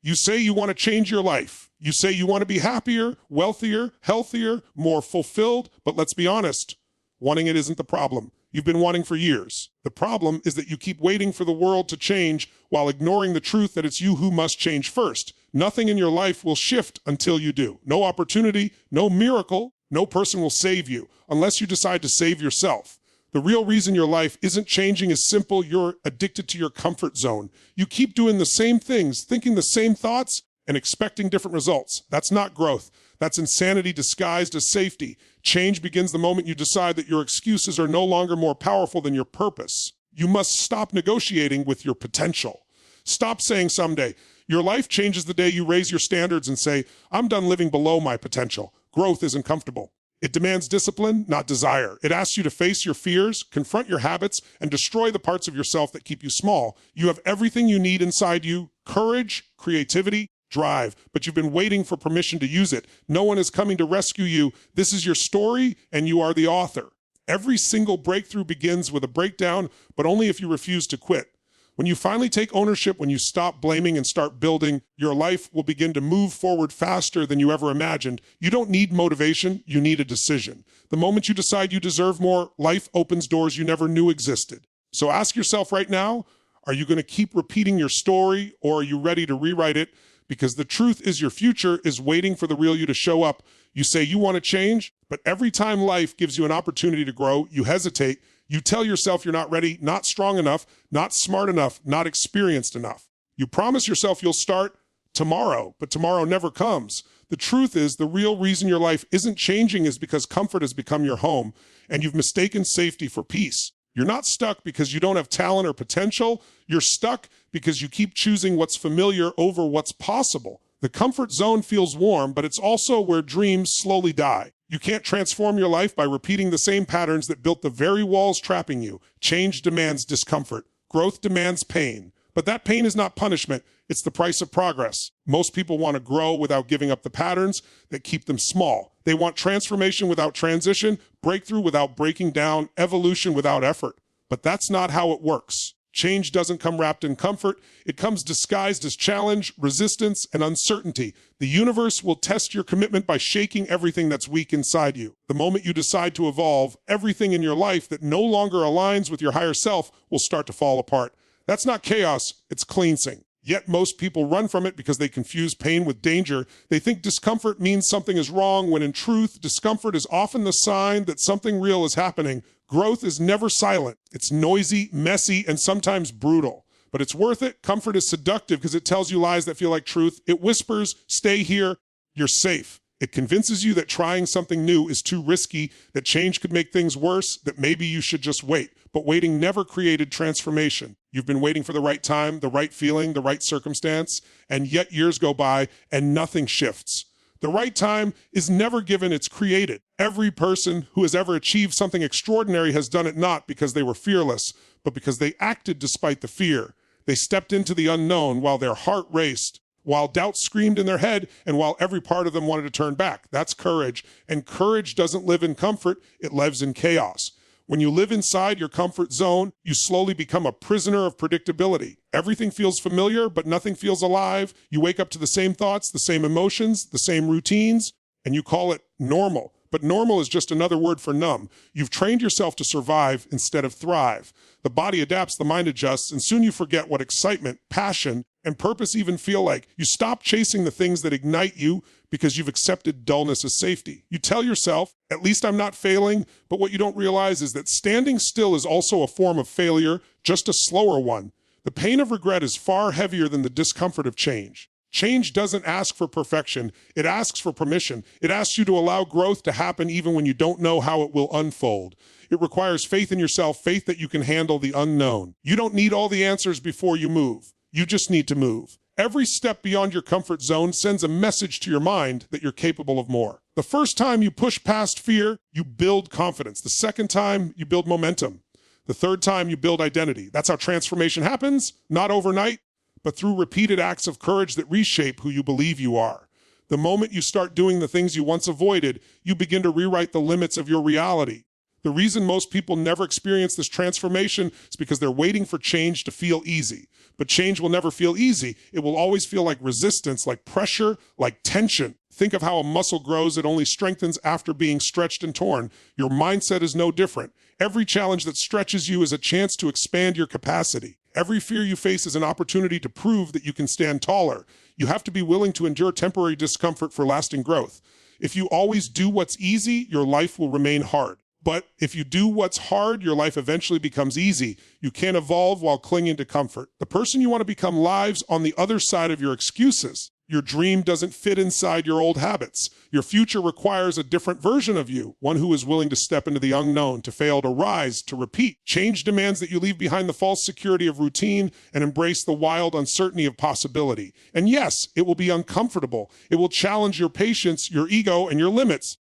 You say you want to change your life. You say you want to be happier, wealthier, healthier, more fulfilled, but let's be honest, wanting it isn't the problem. You've been wanting for years. The problem is that you keep waiting for the world to change while ignoring the truth that it's you who must change first. Nothing in your life will shift until you do. No opportunity, no miracle, no person will save you unless you decide to save yourself. The real reason your life isn't changing is simple. You're addicted to your comfort zone. You keep doing the same things, thinking the same thoughts, and expecting different results. That's not growth. That's insanity disguised as safety. Change begins the moment you decide that your excuses are no longer more powerful than your purpose. You must stop negotiating with your potential. Stop saying someday. Your life changes the day you raise your standards and say, I'm done living below my potential. Growth isn't comfortable. It demands discipline, not desire. It asks you to face your fears, confront your habits, and destroy the parts of yourself that keep you small. You have everything you need inside you: courage, creativity, drive, but you've been waiting for permission to use it. No one is coming to rescue you. This is your story, and you are the author. Every single breakthrough begins with a breakdown, but only if you refuse to quit. When you finally take ownership, when you stop blaming and start building, your life will begin to move forward faster than you ever imagined. You don't need motivation, you need a decision. The moment you decide you deserve more, life opens doors you never knew existed. So ask yourself right now, are you going to keep repeating your story, or are you ready to rewrite it? Because the truth is your future is waiting for the real you to show up. You say you want to change, but every time life gives you an opportunity to grow, you hesitate. You tell yourself you're not ready, not strong enough, not smart enough, not experienced enough. You promise yourself you'll start tomorrow, but tomorrow never comes. The truth is, the real reason your life isn't changing is because comfort has become your home, and you've mistaken safety for peace. You're not stuck because you don't have talent or potential. You're stuck because you keep choosing what's familiar over what's possible. The comfort zone feels warm, but it's also where dreams slowly die. You can't transform your life by repeating the same patterns that built the very walls trapping you. Change demands discomfort. Growth demands pain. But that pain is not punishment. It's the price of progress. Most people want to grow without giving up the patterns that keep them small. They want transformation without transition, breakthrough without breaking down, evolution without effort. But that's not how it works. Change doesn't come wrapped in comfort. It comes disguised as challenge, resistance, and uncertainty. The universe will test your commitment by shaking everything that's weak inside you. The moment you decide to evolve, everything in your life that no longer aligns with your higher self will start to fall apart. That's not chaos, it's cleansing. Yet most people run from it because they confuse pain with danger. They think discomfort means something is wrong, when in truth, discomfort is often the sign that something real is happening. Growth is never silent. It's noisy, messy, and sometimes brutal. But it's worth it. Comfort is seductive because it tells you lies that feel like truth. It whispers, stay here, you're safe. It convinces you that trying something new is too risky, that change could make things worse, that maybe you should just wait. But waiting never created transformation. You've been waiting for the right time, the right feeling, the right circumstance, and yet years go by and nothing shifts. The right time is never given, it's created. Every person who has ever achieved something extraordinary has done it not because they were fearless, but because they acted despite the fear. They stepped into the unknown while their heart raced, while doubt screamed in their head, and while every part of them wanted to turn back. That's courage. And courage doesn't live in comfort, it lives in chaos. When you live inside your comfort zone, you slowly become a prisoner of predictability. Everything feels familiar, but nothing feels alive. You wake up to the same thoughts, the same emotions, the same routines, and you call it normal. But normal is just another word for numb. You've trained yourself to survive instead of thrive. The body adapts, the mind adjusts, and soon you forget what excitement, passion, and purpose even feel like. You stop chasing the things that ignite you because you've accepted dullness as safety. You tell yourself, at least I'm not failing, but what you don't realize is that standing still is also a form of failure, just a slower one. The pain of regret is far heavier than the discomfort of change. Change doesn't ask for perfection, it asks for permission. It asks you to allow growth to happen even when you don't know how it will unfold. It requires faith in yourself, faith that you can handle the unknown. You don't need all the answers before you move. You just need to move. Every step beyond your comfort zone sends a message to your mind that you're capable of more. The first time you push past fear, you build confidence. The second time, you build momentum. The third time, you build identity. That's how transformation happens, not overnight, but through repeated acts of courage that reshape who you believe you are. The moment you start doing the things you once avoided, you begin to rewrite the limits of your reality. The reason most people never experience this transformation is because they're waiting for change to feel easy. But change will never feel easy. It will always feel like resistance, like pressure, like tension. Think of how a muscle grows. It only strengthens after being stretched and torn. Your mindset is no different. Every challenge that stretches you is a chance to expand your capacity. Every fear you face is an opportunity to prove that you can stand taller. You have to be willing to endure temporary discomfort for lasting growth. If you always do what's easy, your life will remain hard. But if you do what's hard, your life eventually becomes easy. You can't evolve while clinging to comfort. The person you want to become lives on the other side of your excuses. Your dream doesn't fit inside your old habits. Your future requires a different version of you, one who is willing to step into the unknown, to fail, to rise, to repeat. Change demands that you leave behind the false security of routine and embrace the wild uncertainty of possibility. And yes, it will be uncomfortable. It will challenge your patience, your ego, and your limits.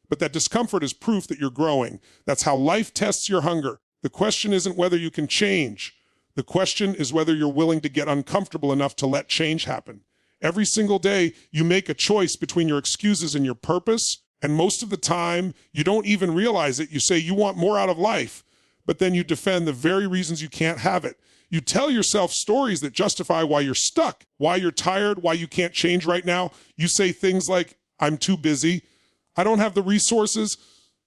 But that discomfort is proof that you're growing. That's how life tests your hunger. The question isn't whether you can change. The question is whether you're willing to get uncomfortable enough to let change happen. Every single day, you make a choice between your excuses and your purpose, and most of the time, you don't even realize it. You say you want more out of life, but then you defend the very reasons you can't have it. You tell yourself stories that justify why you're stuck, why you're tired, why you can't change right now. You say things like, I'm too busy, I don't have the resources,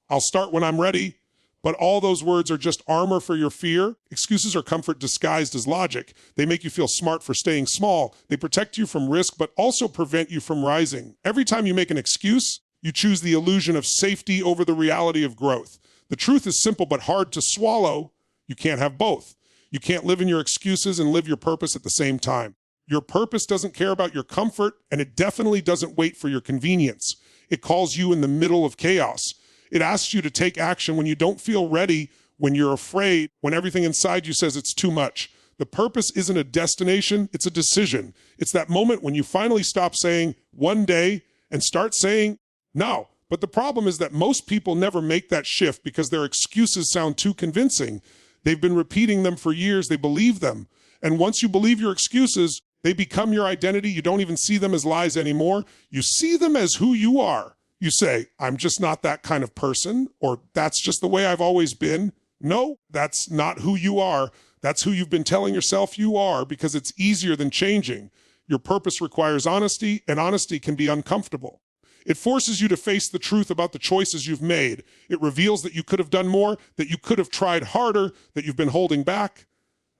I'll start when I'm ready. But all those words are just armor for your fear. Excuses are comfort disguised as logic. They make you feel smart for staying small. They protect you from risk, but also prevent you from rising. Every time you make an excuse, you choose the illusion of safety over the reality of growth. The truth is simple but hard to swallow. You can't have both. You can't live in your excuses and live your purpose at the same time. Your purpose doesn't care about your comfort, and it definitely doesn't wait for your convenience. It calls you in the middle of chaos. It asks you to take action when you don't feel ready, when you're afraid, when everything inside you says it's too much. The purpose isn't a destination, it's a decision. It's that moment when you finally stop saying one day and start saying no. But the problem is that most people never make that shift because their excuses sound too convincing. They've been repeating them for years, they believe them. And once you believe your excuses, they become your identity. You don't even see them as lies anymore. You see them as who you are. You say, I'm just not that kind of person, or that's just the way I've always been. No, that's not who you are. That's who you've been telling yourself you are because it's easier than changing. Your purpose requires honesty, and honesty can be uncomfortable. It forces you to face the truth about the choices you've made. It reveals that you could have done more, that you could have tried harder, that you've been holding back.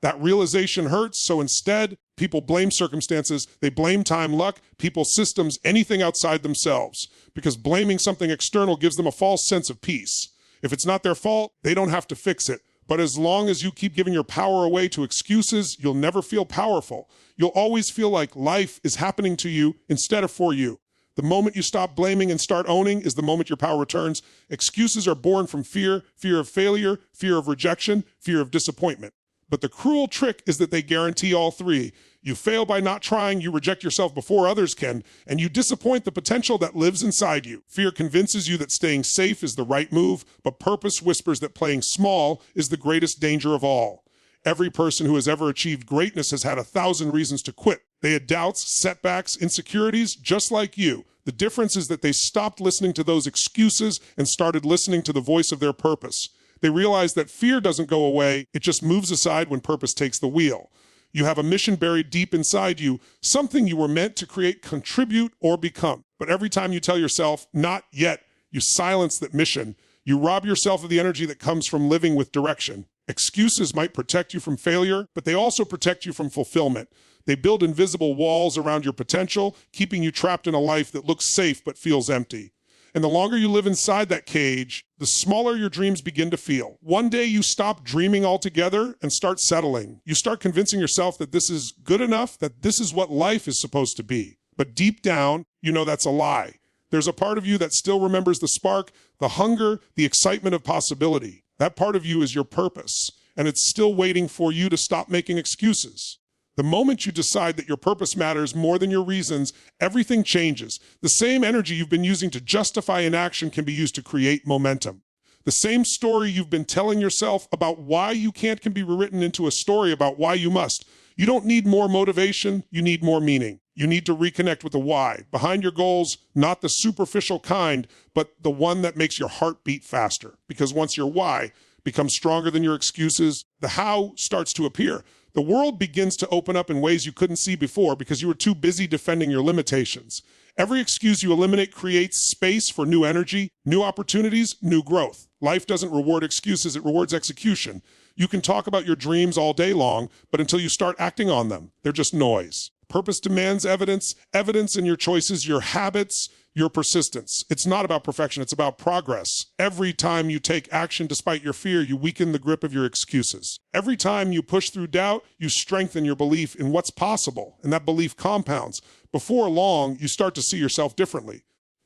That realization hurts, so instead, people blame circumstances, they blame time, luck, people, systems, anything outside themselves. Because blaming something external gives them a false sense of peace. If it's not their fault, they don't have to fix it. But as long as you keep giving your power away to excuses, you'll never feel powerful. You'll always feel like life is happening to you instead of for you. The moment you stop blaming and start owning is the moment your power returns. Excuses are born from fear, fear of failure, fear of rejection, fear of disappointment. But the cruel trick is that they guarantee all three. You fail by not trying, you reject yourself before others can, and you disappoint the potential that lives inside you. Fear convinces you that staying safe is the right move, but purpose whispers that playing small is the greatest danger of all. Every person who has ever achieved greatness has had 1,000 reasons to quit. They had doubts, setbacks, insecurities, just like you. The difference is that they stopped listening to those excuses and started listening to the voice of their purpose. They realized that fear doesn't go away, it just moves aside when purpose takes the wheel. You have a mission buried deep inside you, something you were meant to create, contribute, or become. But every time you tell yourself, not yet, you silence that mission. You rob yourself of the energy that comes from living with direction. Excuses might protect you from failure, but they also protect you from fulfillment. They build invisible walls around your potential, keeping you trapped in a life that looks safe but feels empty. And the longer you live inside that cage, the smaller your dreams begin to feel. One day you stop dreaming altogether and start settling. You start convincing yourself that this is good enough, that this is what life is supposed to be. But deep down, you know that's a lie. There's a part of you that still remembers the spark, the hunger, the excitement of possibility. That part of you is your purpose, and it's still waiting for you to stop making excuses. The moment you decide that your purpose matters more than your reasons, everything changes. The same energy you've been using to justify inaction can be used to create momentum. The same story you've been telling yourself about why you can't can be rewritten into a story about why you must. You don't need more motivation, you need more meaning. You need to reconnect with the why. Behind your goals, not the superficial kind, but the one that makes your heart beat faster. Because once your why becomes stronger than your excuses, the how starts to appear. The world begins to open up in ways you couldn't see before because you were too busy defending your limitations. Every excuse you eliminate creates space for new energy, new opportunities, new growth. Life doesn't reward excuses, it rewards execution. You can talk about your dreams all day long, but until you start acting on them, they're just noise. Purpose demands evidence in your choices, your habits, your persistence. It's not about perfection, it's about progress. Every time you take action despite your fear, you weaken the grip of your excuses. Every time you push through doubt, you strengthen your belief in what's possible, and that belief compounds. Before long, you start to see yourself differently.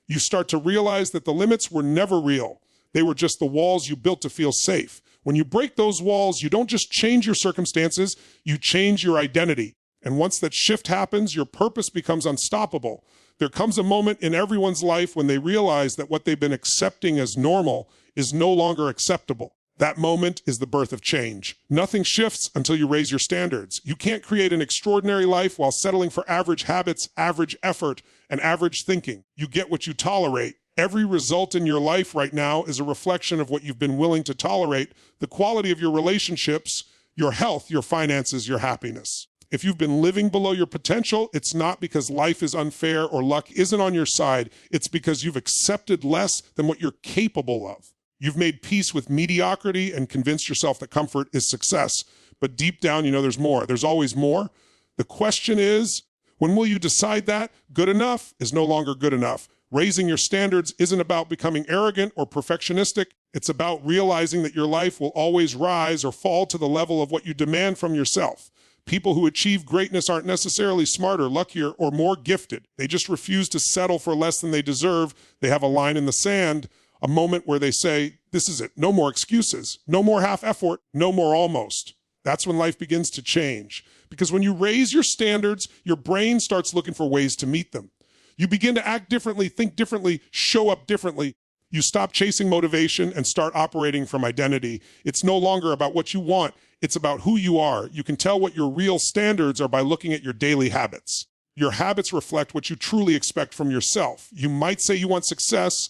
You start to realize that the limits were never real. They were just the walls you built to feel safe. When you break those walls, you don't just change your circumstances, you change your identity. And once that shift happens, your purpose becomes unstoppable. There comes a moment in everyone's life when they realize that what they've been accepting as normal is no longer acceptable. That moment is the birth of change. Nothing shifts until you raise your standards. You can't create an extraordinary life while settling for average habits, average effort, and average thinking. You get what you tolerate. Every result in your life right now is a reflection of what you've been willing to tolerate, the quality of your relationships, your health, your finances, your happiness. If you've been living below your potential, it's not because life is unfair or luck isn't on your side. It's because you've accepted less than what you're capable of. You've made peace with mediocrity and convinced yourself that comfort is success. But deep down, you know there's more. There's always more. The question is, when will you decide that good enough is no longer good enough? Raising your standards isn't about becoming arrogant or perfectionistic. It's about realizing that your life will always rise or fall to the level of what you demand from yourself. People who achieve greatness aren't necessarily smarter, luckier, or more gifted. They just refuse to settle for less than they deserve. They have a line in the sand, a moment where they say, this is it, no more excuses, no more half effort, no more almost. That's when life begins to change. Because when you raise your standards, your brain starts looking for ways to meet them. You begin to act differently, think differently, show up differently. You stop chasing motivation and start operating from identity. It's no longer about what you want. It's about who you are. You can tell what your real standards are by looking at your daily habits. Your habits reflect what you truly expect from yourself. You might say you want success,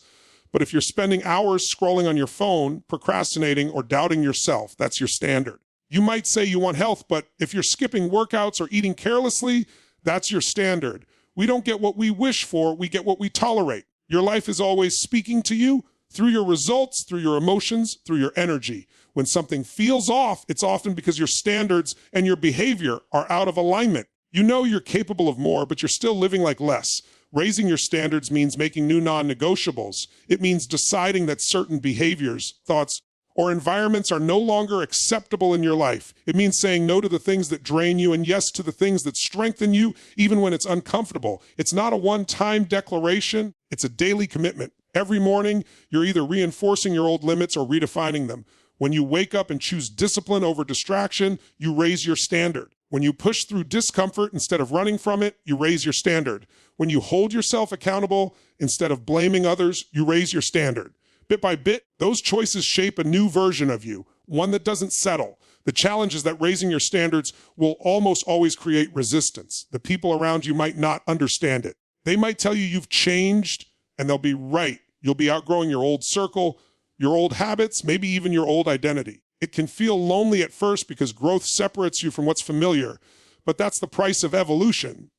but if you're spending hours scrolling on your phone, procrastinating, or doubting yourself, that's your standard. You might say you want health, but if you're skipping workouts or eating carelessly, that's your standard. We don't get what we wish for, we get what we tolerate. Your life is always speaking to you through your results, through your emotions, through your energy. When something feels off, it's often because your standards and your behavior are out of alignment. You know you're capable of more, but you're still living like less. Raising your standards means making new non-negotiables. It means deciding that certain behaviors, thoughts, or environments are no longer acceptable in your life. It means saying no to the things that drain you and yes to the things that strengthen you, even when it's uncomfortable. It's not a one-time declaration, it's a daily commitment. Every morning, you're either reinforcing your old limits or redefining them. When you wake up and choose discipline over distraction, you raise your standard. When you push through discomfort instead of running from it, you raise your standard. When you hold yourself accountable instead of blaming others, you raise your standard. Bit by bit, those choices shape a new version of you, one that doesn't settle. The challenge is that raising your standards will almost always create resistance. The people around you might not understand it. They might tell you you've changed, and they'll be right. You'll be outgrowing your old circle, your old habits, maybe even your old identity. It can feel lonely at first because growth separates you from what's familiar, but that's the price of evolution.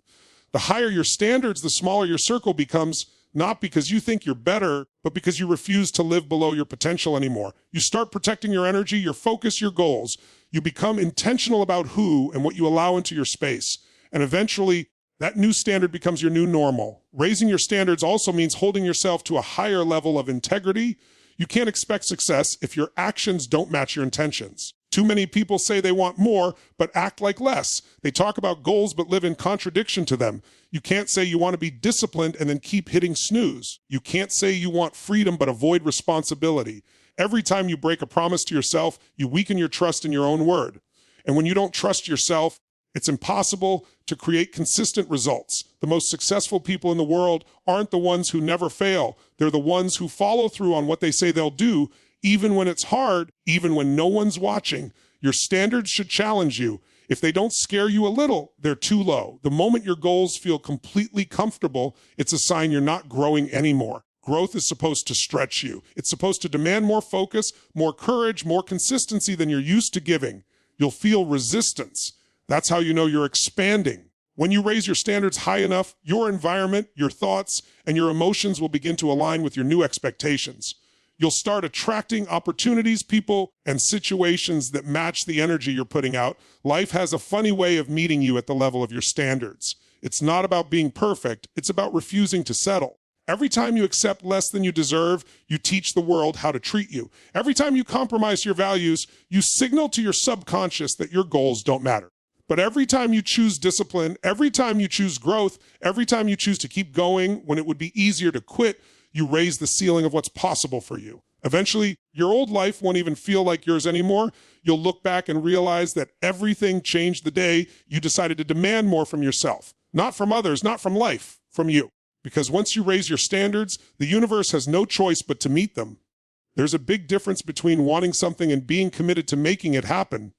The higher your standards, the smaller your circle becomes, not because you think you're better, but because you refuse to live below your potential anymore. You start protecting your energy, your focus, your goals. You become intentional about who and what you allow into your space. And eventually, that new standard becomes your new normal. Raising your standards also means holding yourself to a higher level of integrity. You can't expect success if your actions don't match your intentions. Too many people say they want more, but act like less. They talk about goals, but live in contradiction to them. You can't say you want to be disciplined and then keep hitting snooze. You can't say you want freedom, but avoid responsibility. Every time you break a promise to yourself, you weaken your trust in your own word. And when you don't trust yourself, it's impossible to create consistent results. The most successful people in the world aren't the ones who never fail. They're the ones who follow through on what they say they'll do, even when it's hard, even when no one's watching. Your standards should challenge you. If they don't scare you a little, they're too low. The moment your goals feel completely comfortable, it's a sign you're not growing anymore. Growth is supposed to stretch you. It's supposed to demand more focus, more courage, more consistency than you're used to giving. You'll feel resistance. That's how you know you're expanding. When you raise your standards high enough, your environment, your thoughts, and your emotions will begin to align with your new expectations. You'll start attracting opportunities, people, and situations that match the energy you're putting out. Life has a funny way of meeting you at the level of your standards. It's not about being perfect. It's about refusing to settle. Every time you accept less than you deserve, you teach the world how to treat you. Every time you compromise your values, you signal to your subconscious that your goals don't matter. But every time you choose discipline, every time you choose growth, every time you choose to keep going when it would be easier to quit, you raise the ceiling of what's possible for you. Eventually, your old life won't even feel like yours anymore. You'll look back and realize that everything changed the day you decided to demand more from yourself. Not from others, not from life, from you. Because once you raise your standards, the universe has no choice but to meet them. There's a big difference between wanting something and being committed to making it happen.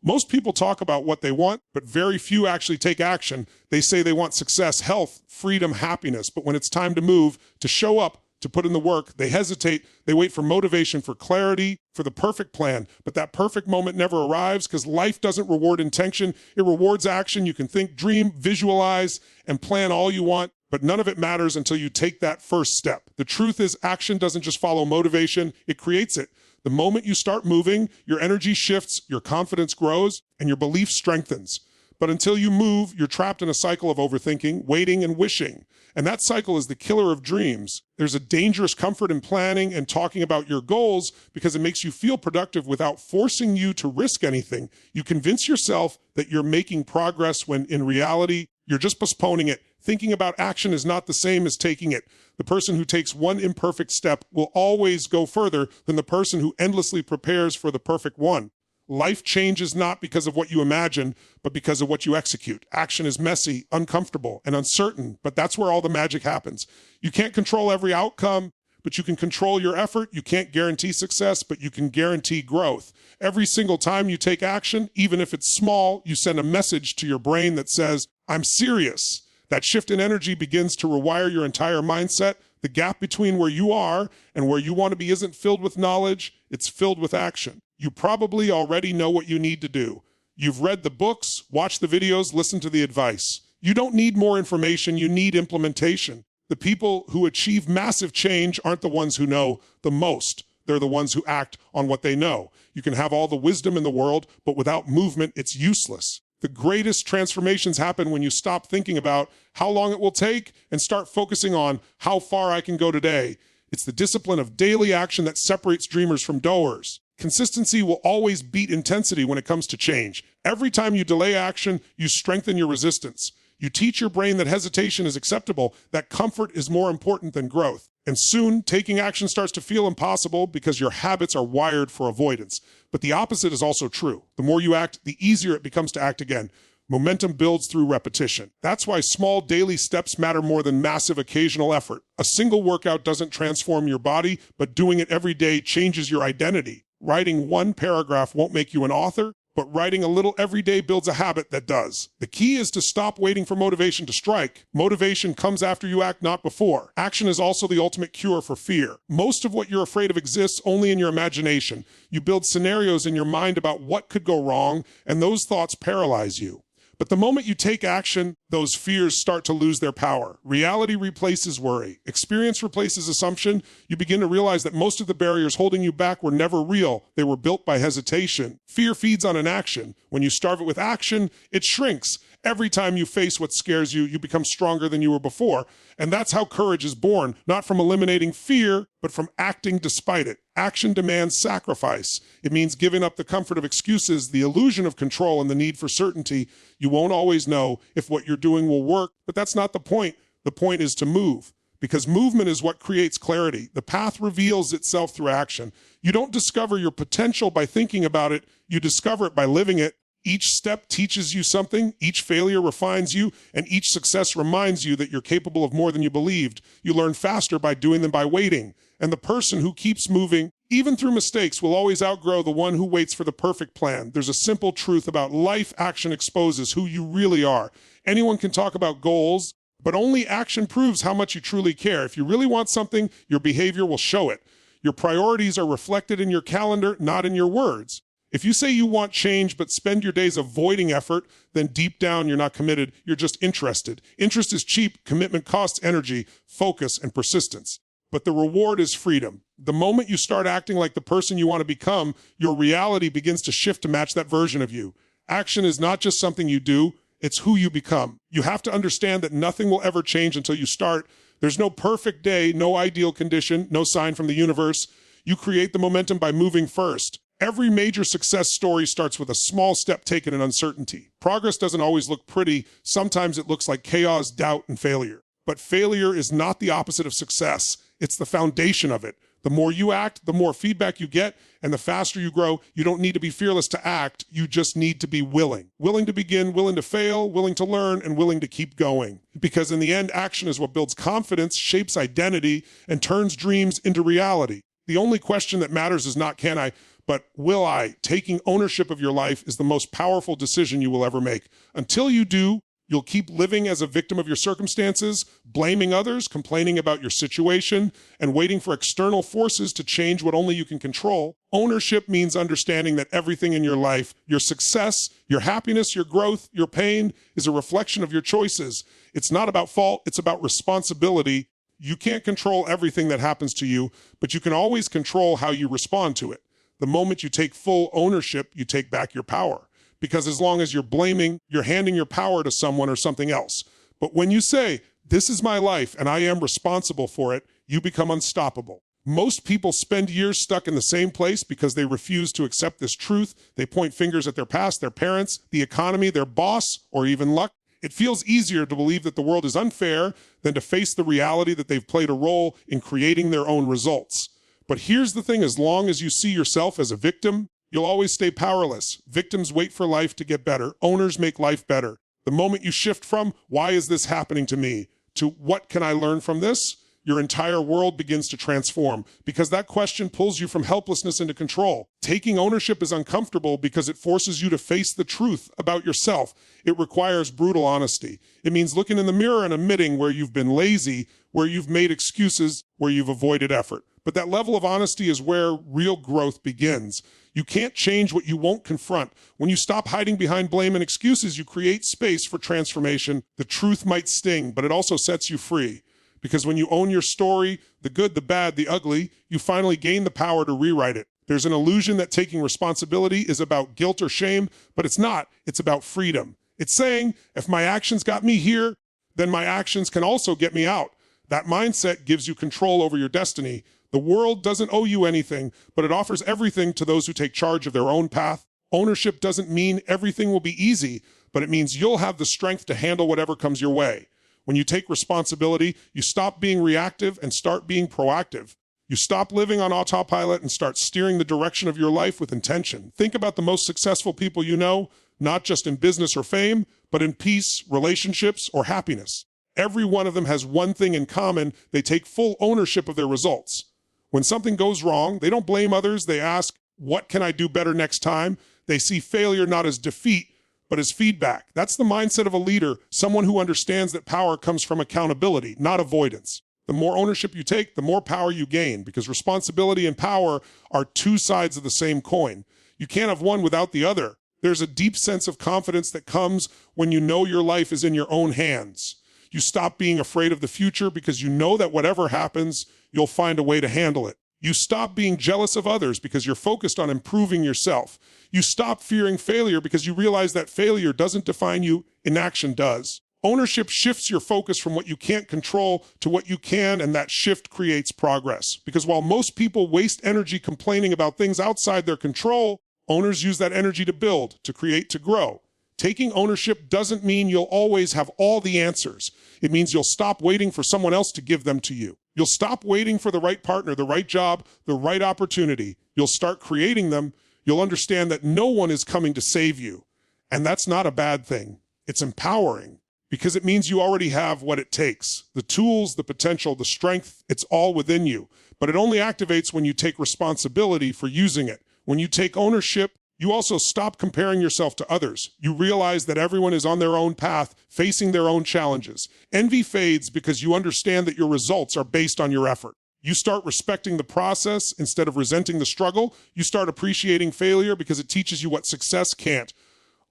Most people talk about what they want, but very few actually take action. They say they want success, health, freedom, happiness, but when it's time to move, to show up, to put in the work, they hesitate. They wait for motivation, for clarity, for the perfect plan. But that perfect moment never arrives because life doesn't reward intention. It rewards action. You can think, dream, visualize, and plan all you want, but none of it matters until you take that first step. The truth is, action doesn't just follow motivation, it creates it. The moment you start moving, your energy shifts, your confidence grows, and your belief strengthens. But until you move, you're trapped in a cycle of overthinking, waiting, and wishing. And that cycle is the killer of dreams. There's a dangerous comfort in planning and talking about your goals because it makes you feel productive without forcing you to risk anything. You convince yourself that you're making progress when in reality, you're just postponing it. Thinking about action is not the same as taking it. The person who takes one imperfect step will always go further than the person who endlessly prepares for the perfect one. Life changes not because of what you imagine, but because of what you execute. Action is messy, uncomfortable, and uncertain, but that's where all the magic happens. You can't control every outcome, but you can control your effort. You can't guarantee success, but you can guarantee growth. Every single time you take action, even if it's small, you send a message to your brain that says, I'm serious. That shift in energy begins to rewire your entire mindset. The gap between where you are and where you want to be isn't filled with knowledge, it's filled with action. You probably already know what you need to do. You've read the books, watched the videos, listened to the advice. You don't need more information, you need implementation. The people who achieve massive change aren't the ones who know the most. They're the ones who act on what they know. You can have all the wisdom in the world, but without movement, it's useless. The greatest transformations happen when you stop thinking about how long it will take and start focusing on how far I can go today. It's the discipline of daily action that separates dreamers from doers. Consistency will always beat intensity when it comes to change. Every time you delay action, you strengthen your resistance. You teach your brain that hesitation is acceptable, that comfort is more important than growth. And soon, taking action starts to feel impossible because your habits are wired for avoidance. But the opposite is also true. The more you act, the easier it becomes to act again. Momentum builds through repetition. That's why small daily steps matter more than massive occasional effort. A single workout doesn't transform your body, but doing it every day changes your identity. Writing one paragraph won't make you an author, but writing a little every day builds a habit that does. The key is to stop waiting for motivation to strike. Motivation comes after you act, not before. Action is also the ultimate cure for fear. Most of what you're afraid of exists only in your imagination. You build scenarios in your mind about what could go wrong, and those thoughts paralyze you. But the moment you take action, those fears start to lose their power. Reality replaces worry. Experience replaces assumption. You begin to realize that most of the barriers holding you back were never real. They were built by hesitation. Fear feeds on inaction. When you starve it with action, it shrinks. Every time you face what scares you, you become stronger than you were before. And that's how courage is born, not from eliminating fear, but from acting despite it. Action demands sacrifice. It means giving up the comfort of excuses, the illusion of control, and the need for certainty. You won't always know if what you're doing will work, but that's not the point. The point is to move, because movement is what creates clarity. The path reveals itself through action. You don't discover your potential by thinking about it. You discover it by living it. Each step teaches you something, each failure refines you, and each success reminds you that you're capable of more than you believed. You learn faster by doing than by waiting. And the person who keeps moving, Even through mistakes, we'll always outgrow the one who waits for the perfect plan. There's a simple truth about life: action exposes who you really are. Anyone can talk about goals, but only action proves how much you truly care. If you really want something, your behavior will show it. Your priorities are reflected in your calendar, not in your words. If you say you want change but spend your days avoiding effort, then deep down you're not committed, you're just interested. Interest is cheap, commitment costs energy, focus, and persistence. But the reward is freedom. The moment you start acting like the person you want to become, your reality begins to shift to match that version of you. Action is not just something you do, it's who you become. You have to understand that nothing will ever change until you start. There's no perfect day, no ideal condition, no sign from the universe. You create the momentum by moving first. Every major success story starts with a small step taken in uncertainty. Progress doesn't always look pretty. Sometimes it looks like chaos, doubt, and failure. But failure is not the opposite of success. It's the foundation of it. The more you act, the more feedback you get, and the faster you grow. You don't need to be fearless to act. You just need to be willing. Willing to begin, willing to fail, willing to learn, and willing to keep going. Because in the end, action is what builds confidence, shapes identity, and turns dreams into reality. The only question that matters is not can I, but will I. Taking ownership of your life is the most powerful decision you will ever make. Until you do, you'll keep living as a victim of your circumstances, blaming others, complaining about your situation, and waiting for external forces to change what only you can control. Ownership means understanding that everything in your life, your success, your happiness, your growth, your pain, is a reflection of your choices. It's not about fault, it's about responsibility. You can't control everything that happens to you, but you can always control how you respond to it. The moment you take full ownership, you take back your power. Because as long as you're blaming, you're handing your power to someone or something else. But when you say, this is my life and I am responsible for it, you become unstoppable. Most people spend years stuck in the same place because they refuse to accept this truth. They point fingers at their past, their parents, the economy, their boss, or even luck. It feels easier to believe that the world is unfair than to face the reality that they've played a role in creating their own results. But here's the thing, as long as you see yourself as a victim, you'll always stay powerless. Victims wait for life to get better. Owners make life better. The moment you shift from, why is this happening to me, to what can I learn from this, your entire world begins to transform, because that question pulls you from helplessness into control. Taking ownership is uncomfortable because it forces you to face the truth about yourself. It requires brutal honesty. It means looking in the mirror and admitting where you've been lazy, where you've made excuses, where you've avoided effort. But that level of honesty is where real growth begins. You can't change what you won't confront. When you stop hiding behind blame and excuses, you create space for transformation. The truth might sting, but it also sets you free. Because when you own your story, the good, the bad, the ugly, you finally gain the power to rewrite it. There's an illusion that taking responsibility is about guilt or shame, but it's not. It's about freedom. It's saying, if my actions got me here, then my actions can also get me out. That mindset gives you control over your destiny. The world doesn't owe you anything, but it offers everything to those who take charge of their own path. Ownership doesn't mean everything will be easy, but it means you'll have the strength to handle whatever comes your way. When you take responsibility, you stop being reactive and start being proactive. You stop living on autopilot and start steering the direction of your life with intention. Think about the most successful people you know, not just in business or fame, but in peace, relationships, or happiness. Every one of them has one thing in common: they take full ownership of their results. When something goes wrong, they don't blame others. They ask, what can I do better next time? They see failure not as defeat, but as feedback. That's the mindset of a leader, someone who understands that power comes from accountability, not avoidance. The more ownership you take, the more power you gain, because responsibility and power are two sides of the same coin. You can't have one without the other. There's a deep sense of confidence that comes when you know your life is in your own hands. You stop being afraid of the future because you know that whatever happens, you'll find a way to handle it. You stop being jealous of others because you're focused on improving yourself. You stop fearing failure because you realize that failure doesn't define you, inaction does. Ownership shifts your focus from what you can't control to what you can, and that shift creates progress. Because while most people waste energy complaining about things outside their control, owners use that energy to build, to create, to grow. Taking ownership doesn't mean you'll always have all the answers. It means you'll stop waiting for someone else to give them to you. You'll stop waiting for the right partner, the right job, the right opportunity. You'll start creating them. You'll understand that no one is coming to save you. And that's not a bad thing. It's empowering. because it means you already have what it takes. The tools, the potential, the strength, it's all within you. But it only activates when you take responsibility for using it. When you take ownership, you also stop comparing yourself to others. You realize that everyone is on their own path, facing their own challenges. Envy fades because you understand that your results are based on your effort. You start respecting the process instead of resenting the struggle. You start appreciating failure because it teaches you what success can't.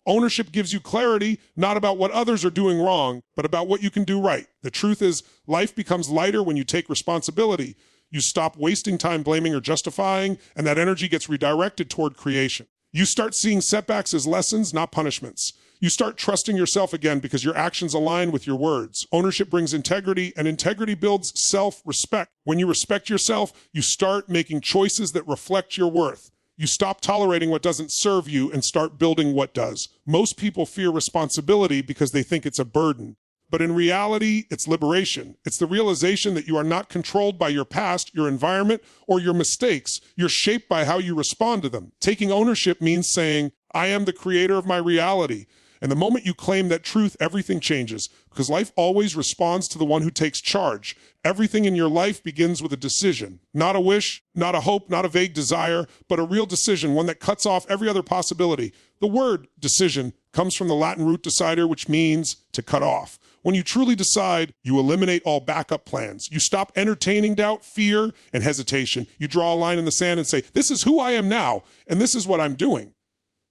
Ownership gives you clarity, not about what others are doing wrong, but about what you can do right. The truth is, life becomes lighter when you take responsibility. You stop wasting time blaming or justifying, and that energy gets redirected toward creation. You start seeing setbacks as lessons, not punishments. You start trusting yourself again because your actions align with your words. Ownership brings integrity, and integrity builds self-respect. When you respect yourself, you start making choices that reflect your worth. You stop tolerating what doesn't serve you and start building what does. Most people fear responsibility because they think it's a burden. But in reality, it's liberation. It's the realization that you are not controlled by your past, your environment, or your mistakes. You're shaped by how you respond to them. Taking ownership means saying, I am the creator of my reality. And the moment you claim that truth, everything changes, because life always responds to the one who takes charge. Everything in your life begins with a decision. Not a wish, not a hope, not a vague desire, but a real decision, one that cuts off every other possibility. The word decision comes from the Latin root decider, which means to cut off. When you truly decide, you eliminate all backup plans. You stop entertaining doubt, fear, and hesitation. You draw a line in the sand and say, this is who I am now, and this is what I'm doing.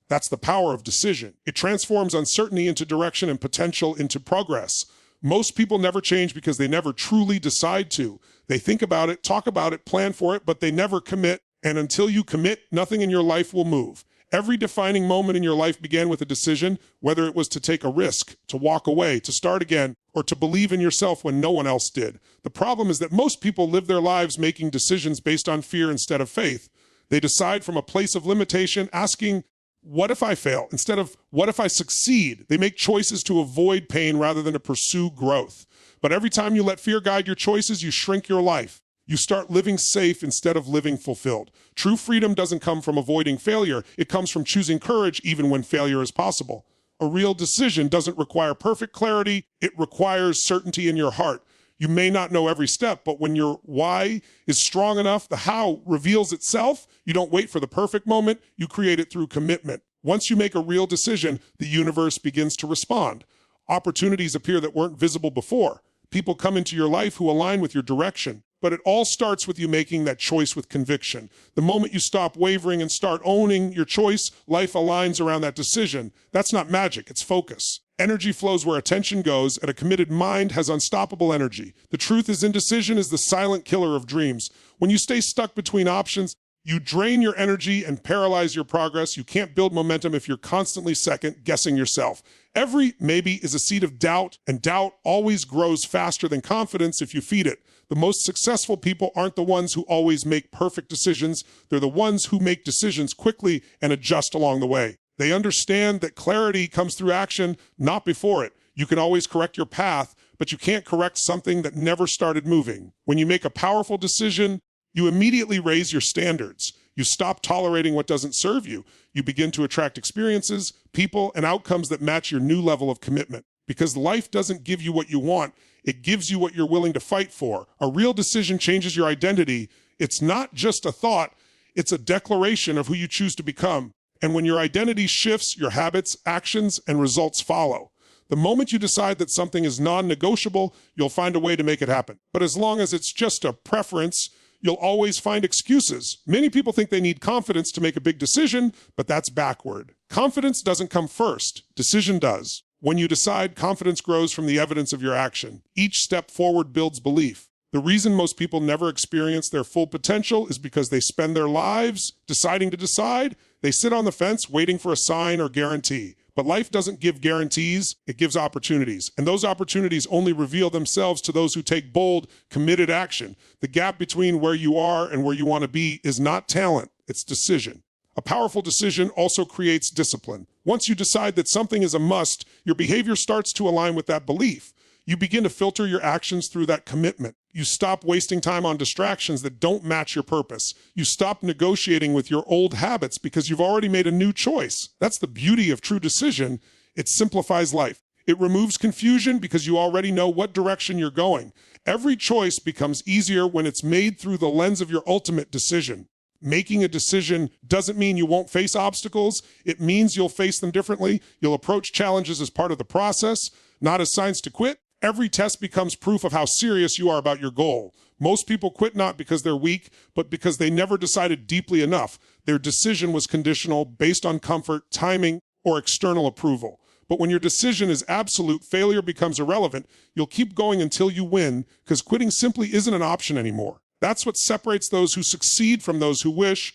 That's the power of decision. It transforms uncertainty into direction and potential into progress. Most people never change because they never truly decide to. They think about it, talk about it, plan for it, but they never commit. And until you commit, nothing in your life will move. Every defining moment in your life began with a decision, whether it was to take a risk, to walk away, to start again, or to believe in yourself when no one else did. The problem is that most people live their lives making decisions based on fear instead of faith. They decide from a place of limitation, asking, what if I fail? Instead of, what if I succeed? They make choices to avoid pain rather than to pursue growth. But every time you let fear guide your choices, you shrink your life. You start living safe instead of living fulfilled. True freedom doesn't come from avoiding failure. It comes from choosing courage even when failure is possible. A real decision doesn't require perfect clarity. It requires certainty in your heart. You may not know every step, but when your why is strong enough, the how reveals itself. You don't wait for the perfect moment. You create it through commitment. Once you make a real decision, the universe begins to respond. Opportunities appear that weren't visible before. People come into your life who align with your direction. But it all starts with you making that choice with conviction. The moment you stop wavering and start owning your choice, life aligns around that decision. That's not magic, it's focus. Energy flows where attention goes, and a committed mind has unstoppable energy. The truth is, indecision is the silent killer of dreams. When you stay stuck between options, you drain your energy and paralyze your progress. You can't build momentum if you're constantly second-guessing yourself. Every maybe is a seed of doubt, and doubt always grows faster than confidence if you feed it. The most successful people aren't the ones who always make perfect decisions. They're the ones who make decisions quickly and adjust along the way. They understand that clarity comes through action, not before it. You can always correct your path, but you can't correct something that never started moving. When you make a powerful decision, you immediately raise your standards. You stop tolerating what doesn't serve you. You begin to attract experiences, people, and outcomes that match your new level of commitment. Because life doesn't give you what you want, it gives you what you're willing to fight for. A real decision changes your identity. It's not just a thought, it's a declaration of who you choose to become. And when your identity shifts, your habits, actions, and results follow. The moment you decide that something is non-negotiable, you'll find a way to make it happen. But as long as it's just a preference, you'll always find excuses. Many people think they need confidence to make a big decision, but that's backward. Confidence doesn't come first, decision does. When you decide, confidence grows from the evidence of your action. Each step forward builds belief. The reason most people never experience their full potential is because they spend their lives deciding to decide. They sit on the fence waiting for a sign or guarantee. But life doesn't give guarantees, it gives opportunities. And those opportunities only reveal themselves to those who take bold, committed action. The gap between where you are and where you want to be is not talent, it's decision. A powerful decision also creates discipline. Once you decide that something is a must, your behavior starts to align with that belief. You begin to filter your actions through that commitment. You stop wasting time on distractions that don't match your purpose. You stop negotiating with your old habits because you've already made a new choice. That's the beauty of true decision. It simplifies life. It removes confusion because you already know what direction you're going. Every choice becomes easier when it's made through the lens of your ultimate decision. Making a decision doesn't mean you won't face obstacles. It means you'll face them differently. You'll approach challenges as part of the process, not as signs to quit. Every test becomes proof of how serious you are about your goal. Most people quit not because they're weak, but because they never decided deeply enough. Their decision was conditional, based on comfort, timing, or external approval. But when your decision is absolute, failure becomes irrelevant. You'll keep going until you win, because quitting simply isn't an option anymore. That's what separates those who succeed from those who wish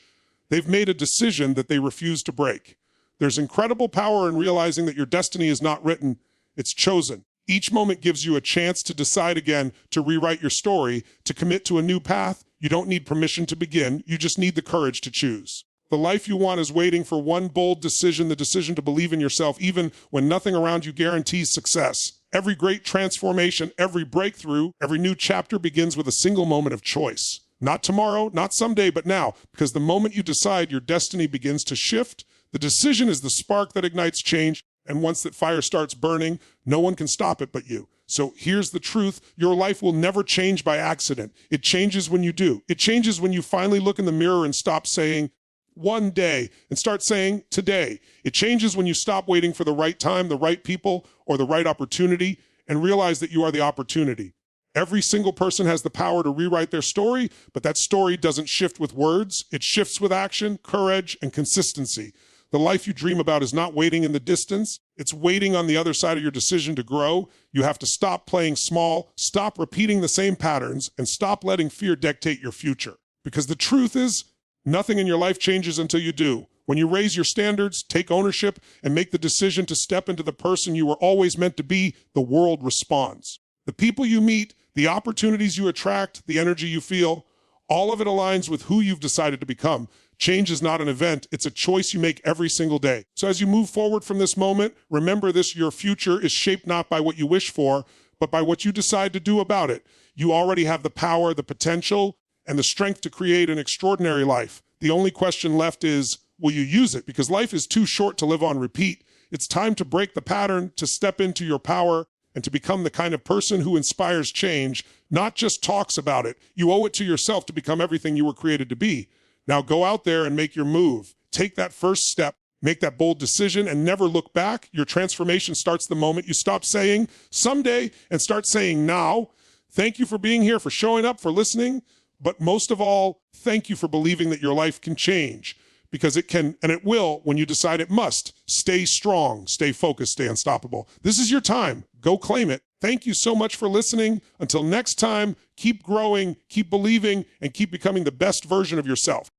they've made a decision that they refuse to break. There's incredible power in realizing that your destiny is not written, it's chosen. Each moment gives you a chance to decide again, to rewrite your story, to commit to a new path. You don't need permission to begin, you just need the courage to choose. The life you want is waiting for one bold decision, the decision to believe in yourself, even when nothing around you guarantees success. Every great transformation, every breakthrough, every new chapter begins with a single moment of choice. Not tomorrow, not someday, but now, because the moment you decide, your destiny begins to shift. The decision is the spark that ignites change, and once that fire starts burning, no one can stop it but you. So here's the truth. Your life will never change by accident. It changes when you do. It changes when you finally look in the mirror and stop saying, one day, and start saying today. It changes when you stop waiting for the right time, the right people, or the right opportunity, and realize that you are the opportunity. Every single person has the power to rewrite their story, but that story doesn't shift with words. It shifts with action, courage, and consistency. The life you dream about is not waiting in the distance. It's waiting on the other side of your decision to grow. You have to stop playing small, stop repeating the same patterns, and stop letting fear dictate your future. Because the truth is, nothing in your life changes until you do. When you raise your standards, take ownership, and make the decision to step into the person you were always meant to be, the world responds. The people you meet, the opportunities you attract, the energy you feel, all of it aligns with who you've decided to become. Change is not an event, it's a choice you make every single day. So as you move forward from this moment, remember this: your future is shaped not by what you wish for, but by what you decide to do about it. You already have the power, the potential, and the strength to create an extraordinary life. The only question left is, will you use it? Because life is too short to live on repeat. It's time to break the pattern, to step into your power, and to become the kind of person who inspires change, not just talks about it. You owe it to yourself to become everything you were created to be. Now go out there and make your move. Take that first step, make that bold decision, and never look back. Your transformation starts the moment you stop saying someday and start saying now. Thank you for being here, for showing up, for listening. But most of all, thank you for believing that your life can change, because it can, and it will, when you decide it must. Stay strong, stay focused, stay unstoppable. This is your time. Go claim it. Thank you so much for listening. Until next time, keep growing, keep believing, and keep becoming the best version of yourself.